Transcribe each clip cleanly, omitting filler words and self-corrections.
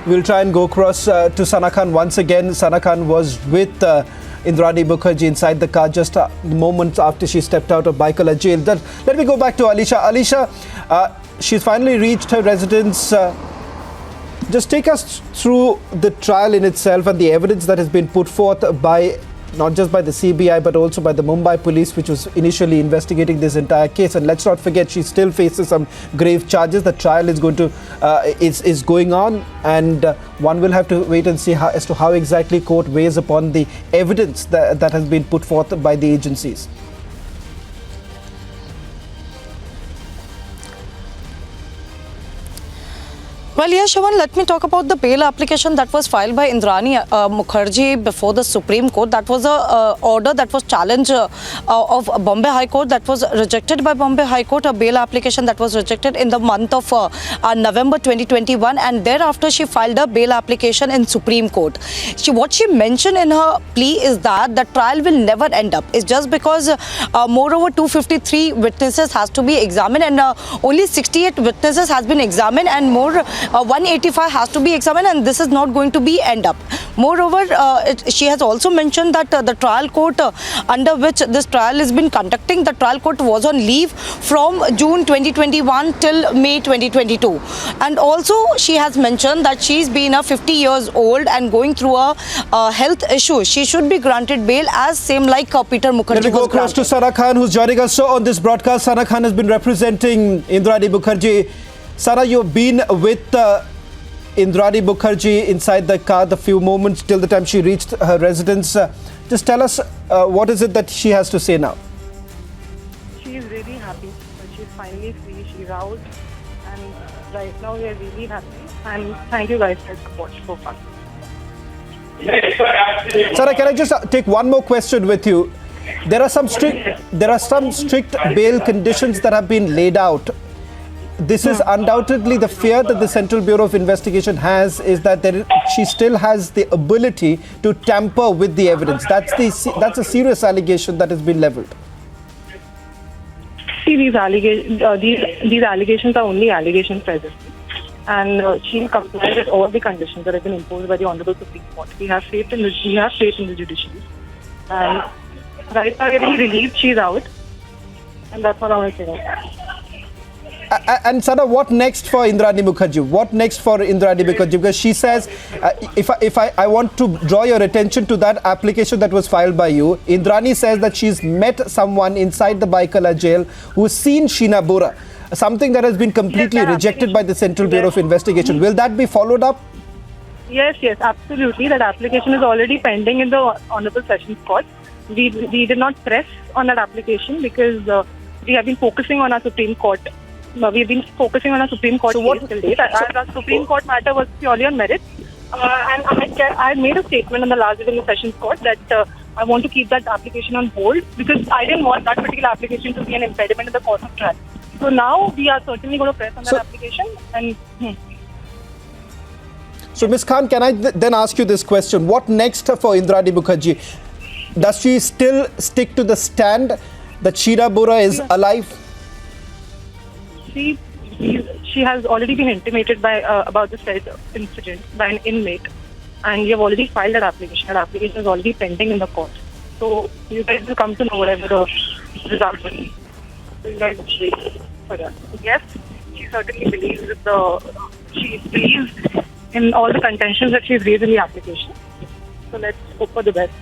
We'll try and go across to Sana Khan once again. Sana Khan was with Indrani Mukherjee inside the car just moments after she stepped out of Baikala jail. Let me go back to Alisha. Alisha, she's finally reached her residence. Just take us through the trial in itself and the evidence that has been put forth by not just by the CBI but also by the Mumbai police, which was initially investigating this entire case. And let's not forget, she still faces some grave charges. The trial is going to is going on, and one will have to wait and see as to how exactly court weighs upon the evidence that has been put forth by the agencies. Well, yeah, Shivan, let me talk about the bail application that was filed by Indrani Mukherjee before the Supreme Court. That was a order that was challenged of Bombay High Court, that was rejected by Bombay High Court, a bail application that was rejected in the month of November 2021, and thereafter she filed a bail application in Supreme Court. What she mentioned in her plea is that the trial will never end up. It's just because moreover 253 witnesses has to be examined, and only 68 witnesses has been examined, and more 185 has to be examined, and this is not going to be end up. Moreover, she has also mentioned that the trial court under which this trial has been conducting, the trial court was on leave from June 2021 till May 2022. And also she has mentioned that she's been 50 years old and going through a health issue. She should be granted bail as same like Peter Mukherjee. Let me go across to Sana Khan, who's joining us. So on this broadcast, Sana Khan has been representing Indrani Mukherjee. Sana, you've been with Indrani Mukherjee inside the car the few moments till the time she reached her residence. Just tell us what is it that she has to say now? She is really happy that she's finally free. She's out, and right now we are really happy. And thank you guys for your support so far. Sana, can I just take one more question with you? There are some strict bail conditions that have been laid out. This is undoubtedly the fear that the Central Bureau of Investigation has, is that she still has the ability to tamper with the evidence. That's a serious allegation that has been leveled. See, these allegations are only allegations presently, and she'll comply with all the conditions that have been imposed by the Honorable Supreme Court. We have faith in the judiciary, and right now we're really relieved she's out, and that's what I want to say. And Sana, what next for Indrani Mukherjee? What next for Indrani Mukherjee? Because she says, I want to draw your attention to that application that was filed by you. Indrani says that she's met someone inside the Baikala jail who's seen Sheena Bora, something that has been completely rejected by the Central Bureau of Investigation. Will that be followed up? Yes, absolutely. That application is already pending in the Honorable Sessions Court. We did not press on that application because we have been focusing on our Supreme Court. We've been focusing on a Supreme Court case till date. Our Supreme Court matter was purely on merit. And I made a statement on the last day in the Sessions Court that I want to keep that application on hold because I didn't want that particular application to be an impediment in the course of trial. So now we are certainly going to press on that application. And So Ms. Khan, can I then ask you this question? What next for Indrani Mukherjee? Does she still stick to the stand that Sheena Bora is alive? She has already been intimated by about the said incident by an inmate, and we have already filed that application. That application is already pending in the court. So you guys will come to know whatever the result will be. So you guys wait for that. Yes, she certainly believes she believes in all the contentions that she's raised in the application. So let's hope for the best.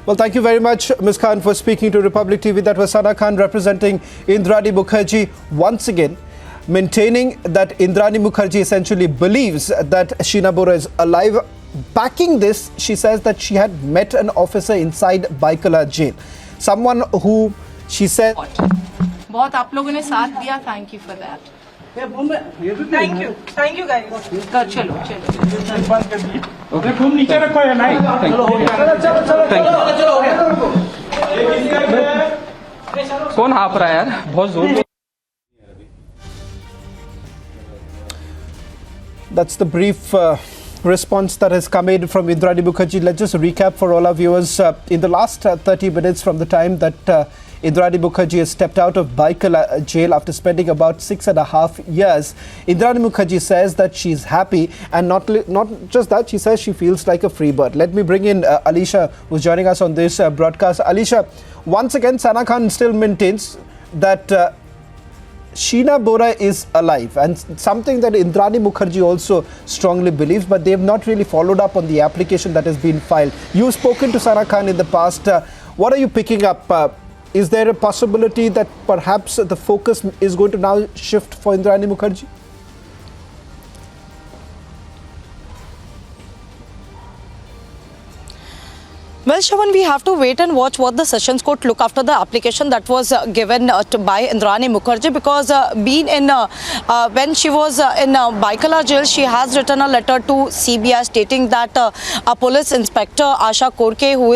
Well, thank you very much, Ms. Khan, for speaking to Republic TV. That was Sana Khan representing Indrani Mukherjee, once again maintaining that Indrani Mukherjee essentially believes that Sheena Bora is alive. Backing this, she says that she had met an officer inside Baikala jail. Someone who she said... बहुत आप लोगों ने साथ दिया. Thank you for that. Thank you guys. चलो. Okay तुम नीचे रखो या नहीं कौन हाँफ रहा है यार बहुत जोर. That's the brief response that has come in from Indrani Mukherjee. Let's just recap for all our viewers. In the last 30 minutes from the time that Indrani Mukherjee has stepped out of Baikal jail after spending about 6.5 years. Indrani Mukherjee says that she's happy, and not just that, she says she feels like a free bird. Let me bring in Alicia, who's joining us on this broadcast. Alicia, once again, Sana Khan still maintains that Sheena Bora is alive, and something that Indrani Mukherjee also strongly believes, but they have not really followed up on the application that has been filed. You've spoken to Sana Khan in the past. What are you picking up? Is there a possibility that perhaps the focus is going to now shift for Indrani Mukherjee? Well, Shravan, we have to wait and watch what the Sessions Court look after the application that was given by Indrani Mukherjee, because when she was in Baikala jail, she has written a letter to CBI stating that a police inspector, Asha Korke, who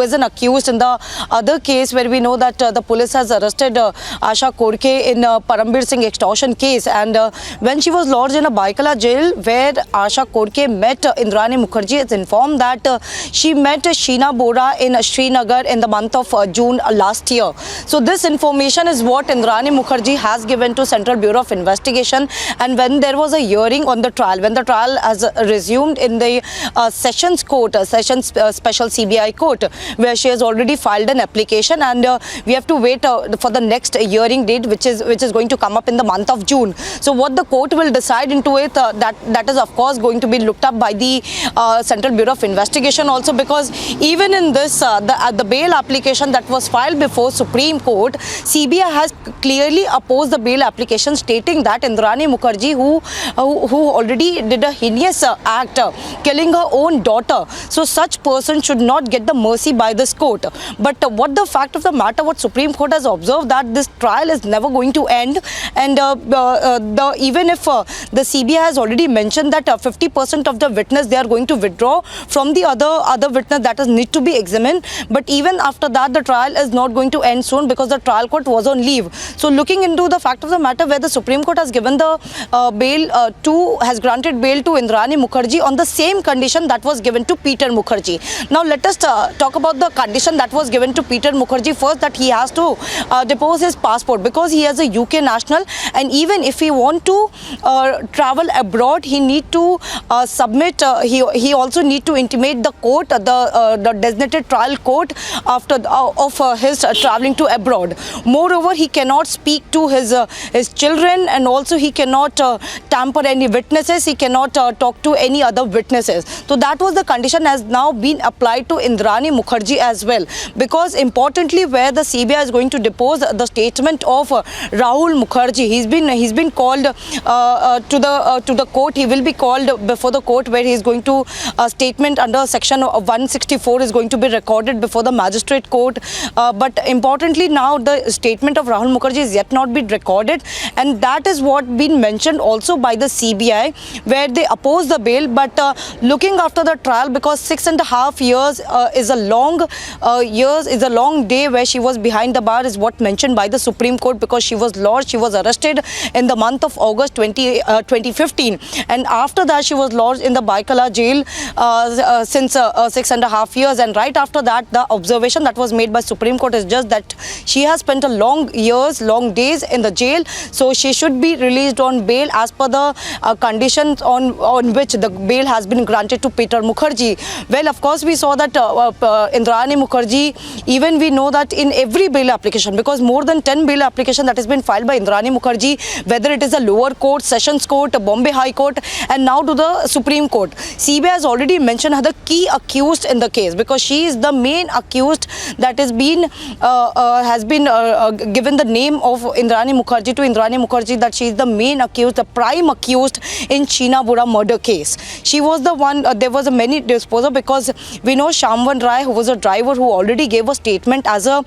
is an accused in the other case where we know that the police has arrested Asha Korke in Parambir Singh extortion case, and when she was lodged in a Baikala jail where Asha Korke met Indrani Mukherjee, it's informed that she met Sheena Bora in Srinagar in the month of June last year. So this information is what Indrani Mukherjee has given to Central Bureau of Investigation, and when there was a hearing on the trial, when the trial has resumed in the Sessions Court, Sessions Special CBI Court, where she has already filed an application, and we have to wait for the next hearing date, which is going to come up in the month of June. So what the court will decide into it, that is of course going to be looked up by the Central Bureau of Investigation also, because even in this the bail application that was filed before Supreme Court, CBI has clearly opposed the bail application, stating that Indrani Mukherjee, who already did a heinous act, killing her own daughter, so such person should not get the mercy by this court. But what the fact of the matter, what Supreme Court has observed, that this trial is never going to end, and even if the CBI has already mentioned that 50% of the witness they are going to withdraw from the other witness that is need to be examined, but even after that the trial is not going to end soon, because the trial court was on leave. So looking into the fact of the matter, where the Supreme Court has given the has granted bail to Indrani Mukherjee on the same condition that was given to Peter Mukherjee. Now let us talk about the condition that was given to Peter Mukherjee first, that he has to depose his passport, because he is a UK national, and even if he want to travel abroad, he need to submit, he also need to intimate the court, the designated trial court, after of his traveling to abroad. Moreover, he cannot speak to his children, and also he cannot tamper any witnesses, he cannot talk to any other witnesses. So that was the condition has now been applied to Indrani Mukherjee as well, because importantly, where the CBI is going to depose the statement of Rahul Mukherjee, he's been called to the court. He will be called before the court, where he is going to statement under section 164 is going to be recorded before the magistrate court. But importantly, now the statement of Rahul Mukherjee is yet not been recorded, and that is what been mentioned also by the CBI, where they oppose the bail. But looking after the trial, because 6.5 years is a long day where she was behind the bar, is what mentioned by the Supreme Court, because she was arrested in the month of August 2015, and after that she was lodged in the Baikala jail since 6.5 years. And right after that, the observation that was made by Supreme Court is just that she has spent a long days in the jail, so she should be released on bail as per the conditions on which the bail has been granted to Peter Mukherjee. Well, of course, we saw that Indrani Mukherjee, even we know that in every bail application, because more than 10 bail application that has been filed by Indrani Mukherjee, whether it is a lower court, Sessions Court, Bombay High Court, and now to the Supreme Court, CBI has already mentioned her the key accused in the case, because she is the main accused that has been given the name of Indrani Mukherjee, that she is the main accused, the prime accused in Sheena Bora murder case. She was the one, there was a many disposal, because we know Shamvan Rai, who was a driver, who already gave a statement as a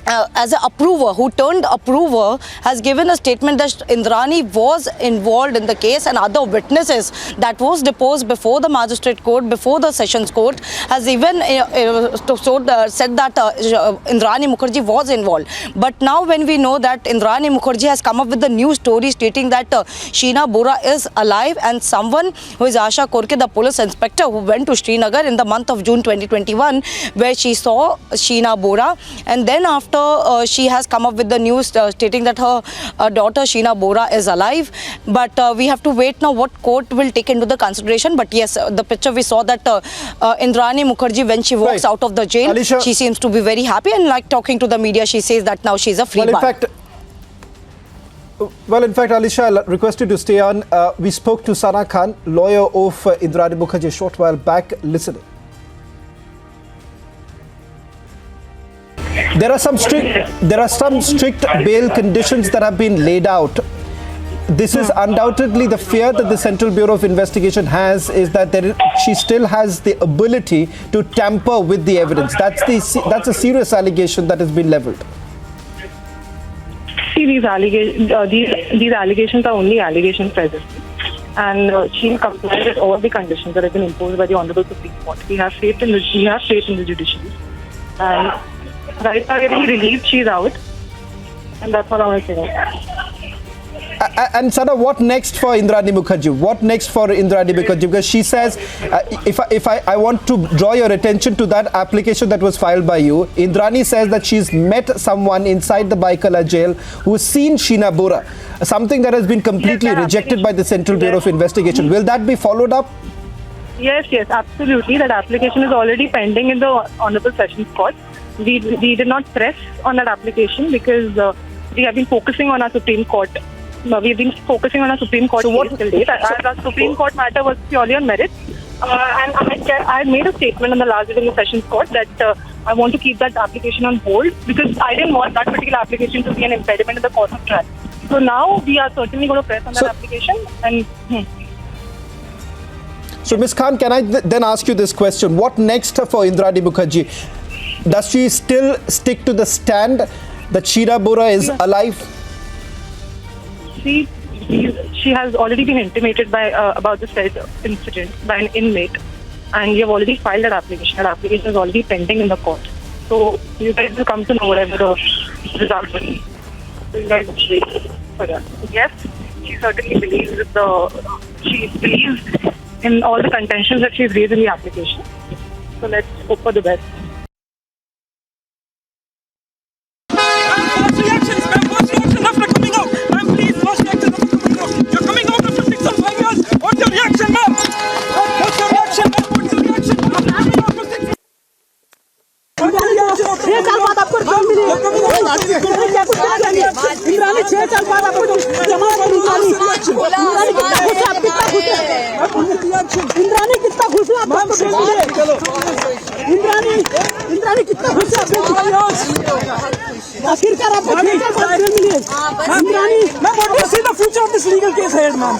as an approver, who turned approver, has given a statement that Indrani was involved in the case, and other witnesses that was deposed before the magistrate court, before the sessions court, has even said that Indrani Mukherjee was involved. But now when we know that Indrani Mukherjee has come up with a new story stating that Sheena Bora is alive, and someone who is Asha Korke, the police inspector who went to Srinagar in the month of June 2021, where she saw Sheena Bora, and then after she has come up with the news stating that her daughter Sheena Bora is alive. But we have to wait now what court will take into the consideration. But yes, the picture we saw that Indrani Mukherjee, when she walks out of the jail, Alisha, she seems to be very happy, and like talking to the media, she says that now she's a free man. In fact, Alisha, I'll request you to stay on. We spoke to Sana Khan, lawyer of Indrani Mukherjee, a short while back. Listen. There are some strict bail conditions that have been laid out. This is undoubtedly the fear that the Central Bureau of Investigation has, is that she still has the ability to tamper with the evidence. That's a serious allegation that has been leveled. See, these allegations are only allegations presently, and she'll comply with all the conditions that have been imposed by the Honorable Supreme Court. We have faith in the judiciary, and right now getting relieved, she's out, and that's what I want to say. And Sana, what next for Indrani Mukherjee? What next for Indrani Mukherjee? Because she says, I want to draw your attention to that application that was filed by you. Indrani says that she's met someone inside the Baikala jail who's seen Sheena Bora, something that has been completely rejected by the Central Bureau of Investigation. Will that be followed up? Yes, absolutely. That application is already pending in the Honorable Sessions Court. We did not press on that application because we have been focusing on our Supreme Court. We've been focusing on our Supreme Court case till date. Our Supreme Court matter was purely on merits. And I made a statement on the last day in the Sessions Court that I want to keep that application on hold because I didn't want that particular application to be an impediment in the course of trial. So now we are certainly going to press on that application. And So, Ms. Khan, can I then ask you this question? What next for Indrani Mukherjee? Does she still stick to the stand that Sheena Bora is alive? She has already been intimated by about the said incident by an inmate, and we have already filed that application. That application is already pending in the court. So you guys will come to know whatever the result will be. So you guys will wait for that. Yes, she certainly believes in all the contentions that she's raised in the application. So let's hope for the best. Indrani कितना घुसा इंद्रानी कितना घुसा आखिरकार आपको मिले इंद्रानी मैं want to see the future of this legal case ahead, ma'am.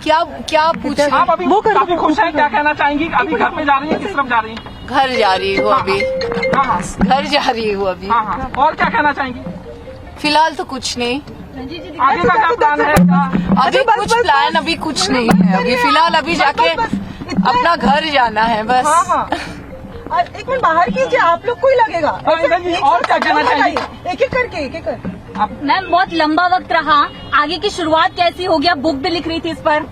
क्या पूछे आप अभी काफी खुश हैं, क्या कहना चाहेंगी? अभी घर पे जा रही हैं, किस तरफ जा रही हैं? घर जा रही हूँ अभी। घर जा रही हूँ अभी। और क्या कहना चाहेंगी? फिलहाल तो कुछ नहीं। आगे का क्या प्लान है? अभी कुछ प्लान अभी कुछ नहीं है। अभी फिलहाल अभी जाके अपना घर जाना है बस। एक मिनट बाहर कीजिए, आप लोग को ही लगेगा। और क्या कहना चाहेंगी? एक एक करके मैम बहुत लंबा वक्त रहा, आगे की शुरुआत कैसी होगी? आप बुक भी लिख रही थी इस पर।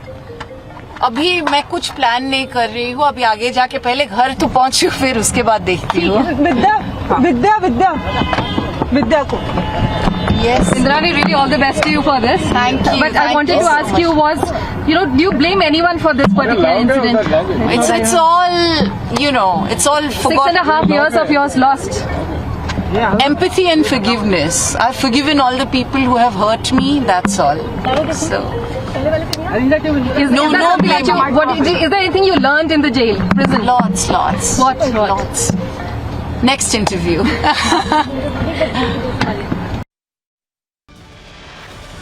अभी मैं कुछ प्लान नहीं कर रही हूँ, अभी आगे जाके पहले घर तो पहुँचू, फिर उसके बाद देखती हूँ। विद्या को Yes. Indrani, really all the best to you for this. Thank you. But I wanted to ask you was, do you blame anyone for this particular incident? It's all, it's all forgotten. 6.5 years of yours lost. Empathy and forgiveness. I've forgiven all the people who have hurt me, that's all. So, Is there anything you learned in the jail, prison? lots. What? Lots. Next interview.